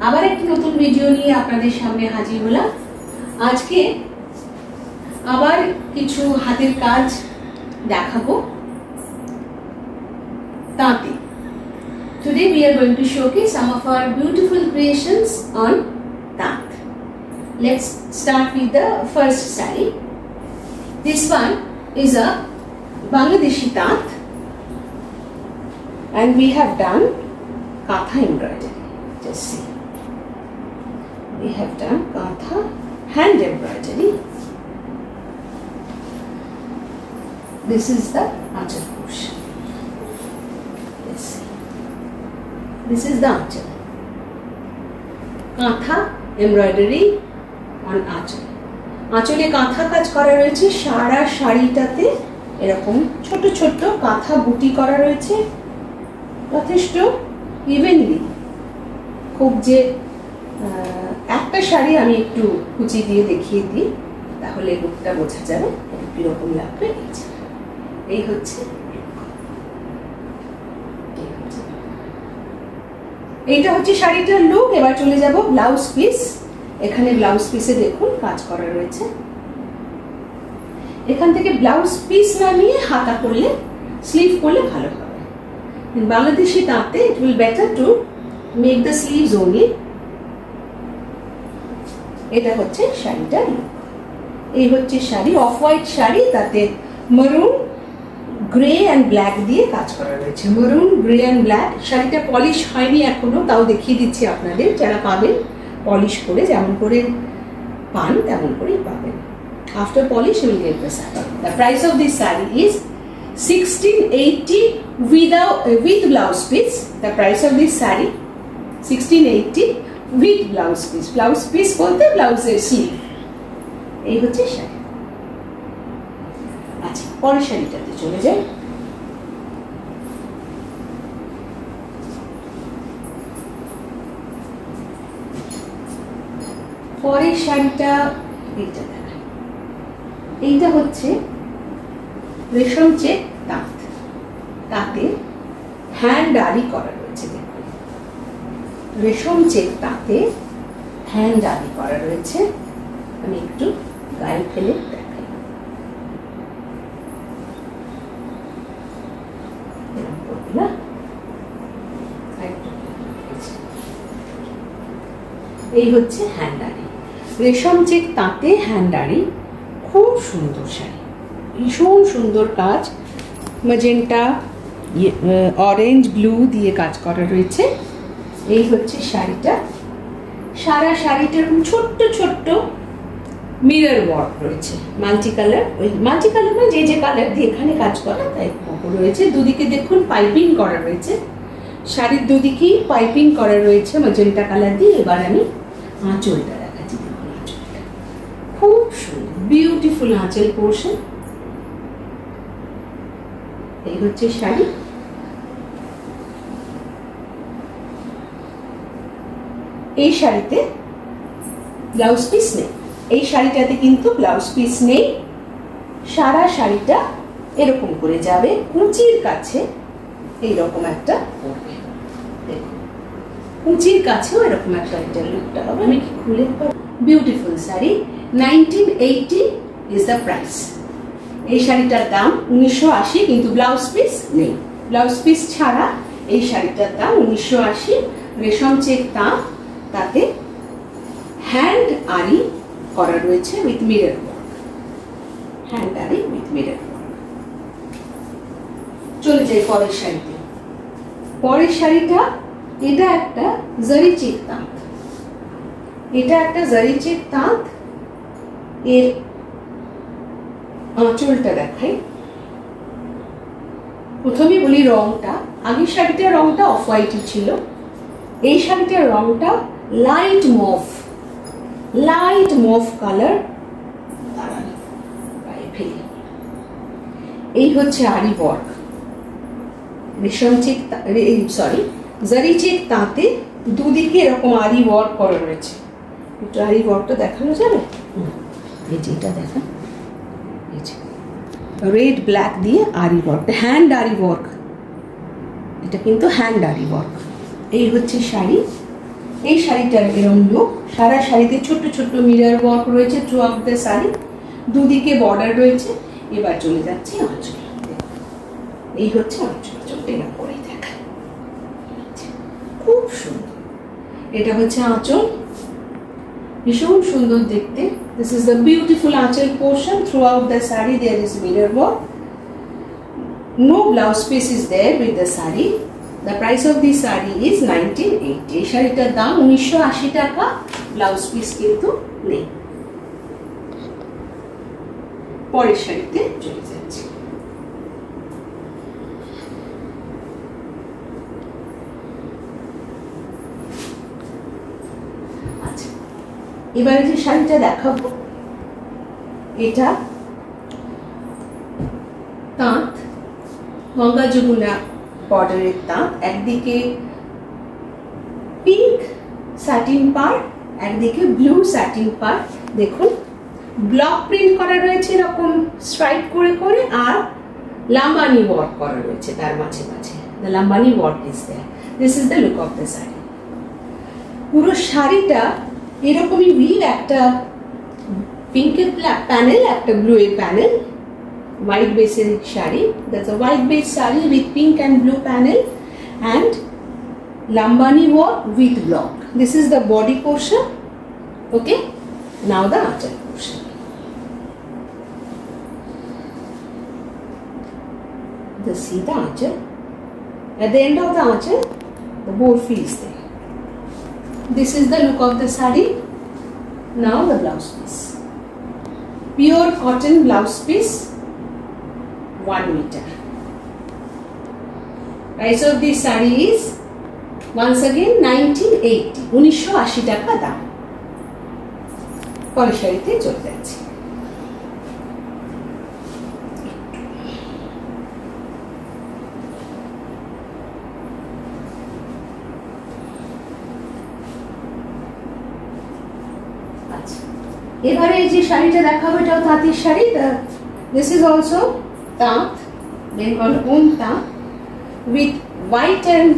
আবার একটি নতুন ভিডিও নিয়ে আপনাদের সামনে হাজির হলাম। আজকে আবার কিছু হাতের কাজ দেখাবো তাঁতে। Today we are going to showcase some of our beautiful creations on Tat. Let's start with the first saree. This one is a Bangladeshi Tat and we have done Katha embroidery. Just see. We have done Katha hand embroidery. This is the Achal portion. Let's see. This is the Achal. Katha embroidery on Achal. আঁচলে কাঁথা কাজ করা রয়েছে, সারা শাড়িটাতে এরকম ছোট ছোট কাঁথা বুটি করা রয়েছে, যথেষ্ট ইভেনলি। খুব যে একটা শাড়ি আমি একটু কুচি দিয়ে দেখিয়ে দিই, তাহলে লুকটা বোঝা যাবে কিরকম লাগবে। এই হচ্ছে এইটা হচ্ছে শাড়িটার লুক। এবার চলে যাব ব্লাউজ পিস। এখানে ব্লাউজ পিসে দেখুন কাজ করা রয়েছে। এখান থেকে ব্লাউজ পিস নামিয়ে হাতা করলে, স্লিভ করলে ভালো হবে। বাংলাদেশি তাঁতে it will better to make the sleeves only. এটা হচ্ছে শাড়িটার লুক। এই হচ্ছে শাড়ি, অফ হোয়াইট শাড়ি, তাতে মেরুন গ্রে অ্যান্ড ব্ল্যাক দিয়ে কাজ করা রয়েছে। Maroon grey and black. শাড়িটা পলিশ হয়নি এখনো, তাও দেখিয়ে দিচ্ছি আপনাদের। যারা পাবেন পলিশ করে, যেমন করে পান তেমন করেই পাবেন। After polish you will get the sari. The price of this sari is 1680 with blouse piece. The price of this saree 1680 with blouse piece. Blouse piece বলতে ব্লাউজের স্লিভ। এই হচ্ছে শাড়ি। আচ্ছা, পরের শাড়িটাতে চলে যাই। পরের শাড়িটা এইটা দেখাই। এইটা হচ্ছে রেশম চেক তাঁত, তাতে হ্যান্ড আরি করা রয়েছে। দেখুন, রেশম চেক তাঁতে হ্যান্ড আরি করা রয়েছে। আমি একটু গায়ে ফেলে দেখাই। এই হচ্ছে হ্যান্ড আরি, রেশম চেক তাঁতে হ্যান্ড আরি। খুব সুন্দর শাড়ি, ভীষণ সুন্দর কাজ। ম্যাজেন্টা, অরেঞ্জ, ব্লু দিয়ে কাজ করা রয়েছে। এই হচ্ছে শাড়িটা। সারা শাড়িটার ছোট্ট ছোট্ট মিরর ওয়ার্ক রয়েছে, মাল্টি কালার। ওই মাল্টি কালার না, যে যে কালার দিয়ে এখানে কাজ করা তাই রয়েছে। দুদিকে দেখুন পাইপিং করা রয়েছে, শাড়ির দুদিকেই পাইপিং করা রয়েছে ম্যাজেন্টা কালার দিয়ে। এবার আমি আঁচলটা দেখাচ্ছি। দেখুন আঁচলটা খুব সুন্দর, বিউটিফুল আঁচল পোর্শন। এই হচ্ছে শাড়ি। এই শাড়িতে ব্লাউজ পিস নেই, এই শাড়িটাতে কিন্তু ব্লাউজ পিস নেই। সারা শাড়িটা এরকম করে যাবে, কুচির কাছে এইরকম একটা পড়বে। দেখুন, কুচির কাছেও এরকম একটা লুকটা হবে। আমি কি খুলে, beautiful sari. 1980 is the price. এই শাড়িটার দাম 1980, কিন্তু ব্লাউজ পিস নেই। ব্লাউজ পিস ছাড়া এই শাড়িটার দাম 1980। রেশম চেক তাঁত, তাতে হ্যান্ড আরি করা রয়েছে উইথ মিরর ওয়ার্ক। হ্যান্ড আরি উইথ মিরর ওয়ার্ক। চলে যাই পরের শাড়িতে। পরের শাড়িটা, এটা একটা জারি চেক তাঁত। এটা একটা জারি চেক তাঁত। এর আঁচলটা দেখাই। প্রথমে বলি রংটা। আগের শাড়িটার রংটা অফ হোয়াইটই ছিল, এই শাড়িটার রংটা light mauve, light mauve colour. এই হচ্ছে আরি ওয়ার্ক, রেশম চেক, সরি জারি চেক তাঁতে দুদিকে এরকম আরি ওয়ার্ক করা রয়েছে। একটু আরি ওয়ার্কটা দেখানো যাবে? এই যে এটা দেখা, এই যে রেড ব্ল্যাক দিয়ে আরি ওয়ার্ক, হ্যান্ড আরি ওয়ার্ক। এটা কিন্তু হ্যান্ড আরি ওয়ার্ক। এই হচ্ছে শাড়ি। এই শাড়িটার এরকম লুক। সারা শাড়িতে ছোট্ট ছোট্ট মিরর ওয়ার্ক রয়েছে থ্রু আউট দ্য শাড়ি, দুদিকে বর্ডার রয়েছে। এবার চলে যাচ্ছে আঁচল। এই হচ্ছে আঁচল, আঁচলটা এরকম করে দেখা, খুব সুন্দর। এটা হচ্ছে আঁচল, ভীষণ সুন্দর দেখতে। This is the beautiful আঁচল portion. Throughout the saree there is mirror work. No blouse piece is there with the saree. The price of this saree is 1980. এই শাড়িটার দাম 1980 টাকা, ব্লাউজ পিস কিন্তু নেই। পরের শাড়িতে চলে যাচ্ছে। আচ্ছা, এবারে যে শাড়িটা দেখাবো এটা তাঁত, গঙ্গা যমুনা বর্ডারের তাঁত। একদিকে পিঙ্ক স্যাটিন পার্ট, একদিকে ব্লু স্যাটিন পার্ট। দেখুন ব্লক প্রিন্ট করা রয়েছে এরকম স্ট্রাইপ করে করে, আর লাম্বানি ওয়ার্ক করা রয়েছে তার মাঝে মাঝে। The Lambani work is there. This is the look of the sari. পুরো শাড়িটা এরকমই উইভ, একটা পিঙ্কের প্যানেল, একটা ব্লু এর panel, white base shari. That's a white base shari with pink and blue panel and lambani work with block. This is the body portion. Okay, now the achal portion. See the achal. At the end of the achal, the borfi is there. This is the look of the sari. Now the blouse piece. Pure cotton blouse piece. 1 meter. Price of this saree is once again 1980. 1980 টাকা দাম। পরের শাড়িতে চলে যাচ্ছে। আচ্ছা, এবারে যে শাড়িটা দেখাবো এটাও তাঁতের শাড়ি। This is also তাঁত, Bengal own তাঁত with white and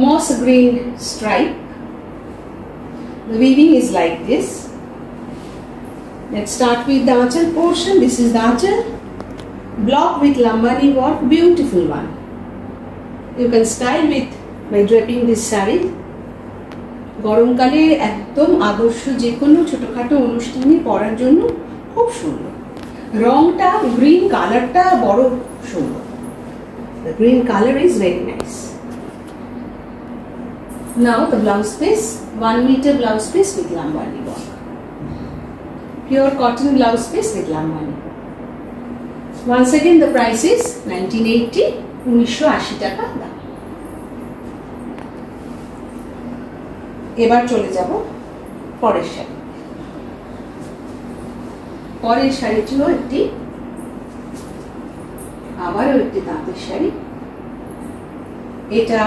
moss green stripe. The weaving is like this. Let's start with the achal portion. This is the achal, block with lambani work, beautiful one. You can style with by draping this saree. গরমকালে একদম আদর্শ যে কোনো ছোটখাটো অনুষ্ঠানে পরার জন্য খুব সুন্দর। রংটা গ্রিন কালারটা বড় সুন্দর। The green color is very nice. Now the blouse piece, 1 meter blouse piece with lambani work. Pure cotton blouse piece with lambani. Once again the price is 1980. 1980 টাকা দাম। এবার চলে যাব পরের শাড়ি। পরের শাড়িটিও একটি আবারও একটি তাঁতের শাড়ি। এটা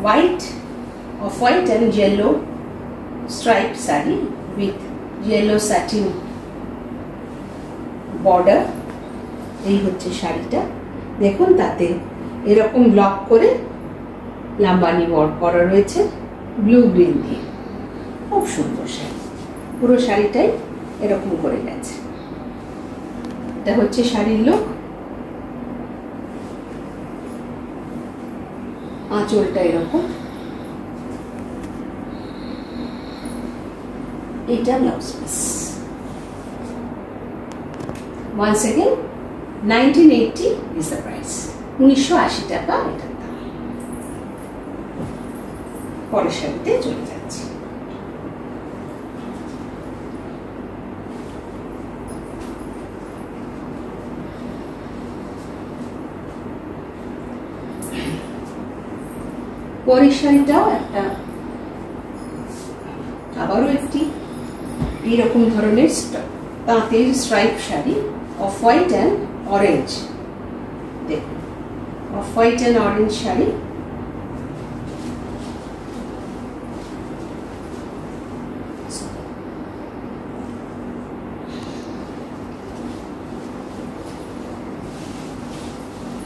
white, of white and yellow stripe sari with yellow satin border. এই হচ্ছে শাড়িটা। দেখুন তাতে এরকম ব্লক করে লাম্বানি ওয়ার্ক করা রয়েছে ব্লু গ্রিন দিয়ে। খুব সুন্দর শাড়ি, পুরো শাড়িটাই এরকম করে গেছে। এটা হচ্ছে শাড়ির লুক। আঁচলটা এরকম, এটা blouse piece. Once again 1980 is the price. 1980 টাকা এটার দাম। পরের শাড়িতে চলে যাচ্ছে। পরের শাড়িটাও একটা আবারও একটি এইরকম ধরনের তাঁতের stripe sari, off white and orange. দেখুন off white and orange sari.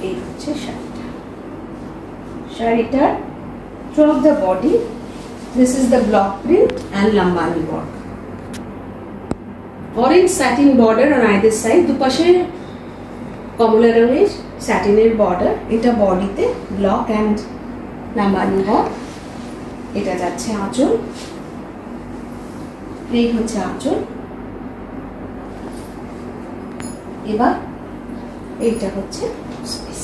এই হচ্ছে শাড়িটা। শাড়িটার throughout the body. This is the block print and lambani work. Orange satin border on either side. দুপাশে কমলা রঙের স্যাটিনের বর্ডার। এটা বডিতে ব্লক অ্যান্ড লাম্বানি ওয়ার্ক। এটা যাচ্ছে আঁচল। এই হচ্ছে আঁচল। এবার এইটা হচ্ছে পিস,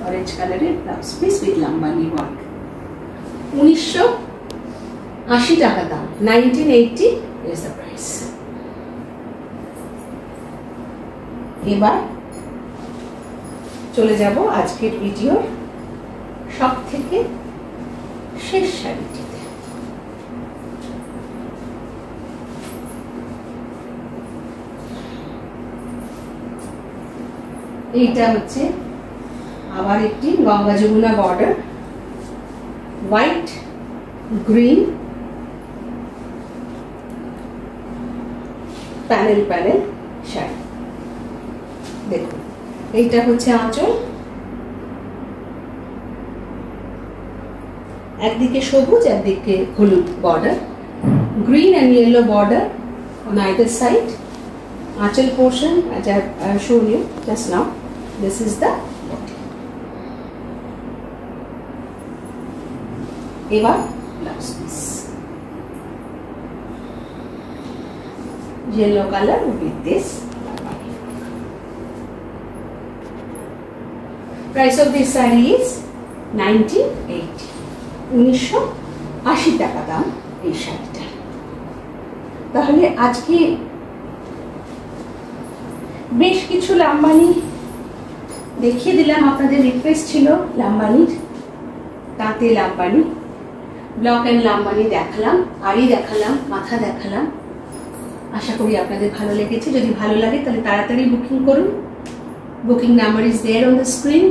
অরেঞ্জ কালারের blouse piece with Lambani work. 1980 টাকা দাম। 1980 is the price. এবার চলে যাব আজকের ভিডিওর সব থেকে শেষ শাড়িটিতে। এইটা হচ্ছে আবার একটি Ganga Jamuna border, white green panel panel sari. দেখুন এইটা হচ্ছে আঁচল, একদিকে সবুজ একদিকে হলুদ বর্ডার, green and yellow border on either side. Achal portion as I have shown you just now. This is the body. Evar blouse piece, yellow color with this. Price of this saree is 1980. 1980 টাকা দাম এই শাড়িটা। তাহলে আজকে বেশ কিছু লাম্বানি দেখিয়ে দিলাম। আপনাদের রিকোয়েস্ট ছিল লাম্বানির, তাঁতে লাম্বানি, ব্লক অ্যান্ড লাম্বানি দেখালাম, আড়ি দেখালাম, মাথা দেখালাম। আশা করি আপনাদের ভালো লেগেছে। যদি ভালো লাগে তাহলে তাড়াতাড়ি বুকিং করুন। Booking number is there on the screen.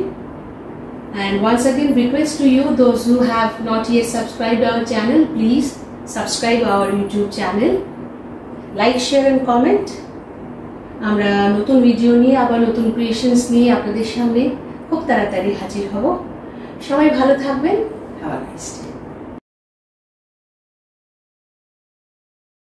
And once again, request to you, those who have not yet subscribed our channel, please subscribe our YouTube channel. Like, share and comment. আমরা নতুন video নিয়ে আবার নতুন creations নিয়ে আপনাদের সামনে খুব তাড়াতাড়ি হাজির হব। সবাই ভালো থাকবেন। Have a nice day.